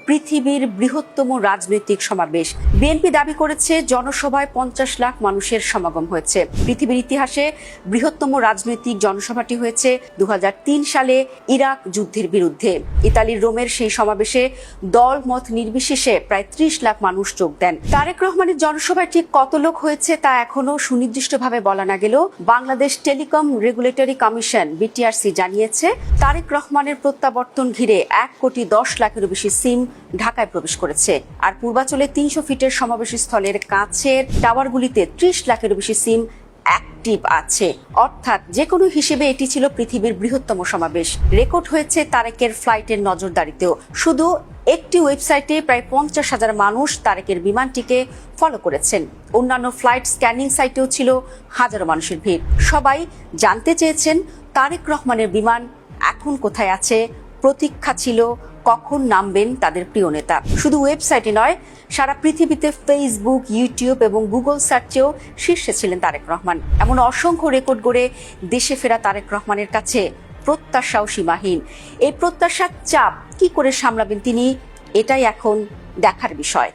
পৃথিবীর বৃহত্তম রাজনৈতিক সমাবেশ। বিএনপি দাবি করেছে জনসভায় 50 লাখ মানুষের সমাগম হয়েছে। পৃথিবীর ইতিহাসে বৃহত্তম রাজনৈতিক জনসভাটি হয়েছে 2003 সালে ইরাক যুদ্ধের বিরুদ্ধে। ইতালির রোমের সেই সমাবেশে দল মত নির্বিশেষে প্রায় 30 লাখ মানুষ যোগ দেন। তারেক রহমানের জনসভায় ঠিক কত লোক হয়েছে তা এখনো সুনির্দিষ্টভাবে বলা না গেলেও Bangladesh telecom regulatory commission BTRC জানিয়েছে তারেক রহমানের প্রত্যাবর্তন ঘিরে 1,10 লাখেরও বেশি সিম ঢাকায় প্রবেশ করেছে। আর পূর্বাচলে 300 ফিটের সমাবেশ স্থলের কাছের টাওয়ারগুলিতে 30 লাখেরও বেশি সিম অ্যাক্টিভ আছে। অর্থাৎ যে কোনো হিসেবে এটি ছিল পৃথিবীর বৃহত্তম সমাবেশ। রেকর্ড হয়েছে তারেকের ফ্লাইটের নজরদারিতেও। শুধু একটি ওয়েবসাইটে প্রায় 50,000 মানুষ তারেকের বিমানটিকে ফলো করেছেন। অন্যান্য ফ্লাইট স্ক্যানিং সাইটেও ছিল হাজারো মানুষের ভিড়। সবাই জানতে চেয়েছেন তারেক রহমানের বিমান এখন কোথায় আছে। প্রতীক্ষা ছিল কখন নামবেন তাদের প্রিয় নেতা। শুধু ওয়েবসাইটে নয়, সারা পৃথিবীতে ফেসবুক, ইউটিউব এবং গুগল সার্চেও শীর্ষে ছিলেন তারেক রহমান। এমন অসংখ্য রেকর্ড গড়ে দেশে ফেরা তারেক রহমানের কাছে প্রত্যাশাও সীমাহীন। এই প্রত্যাশার চাপ কি করে সামলাবেন তিনি, এটাই এখন দেখার বিষয়।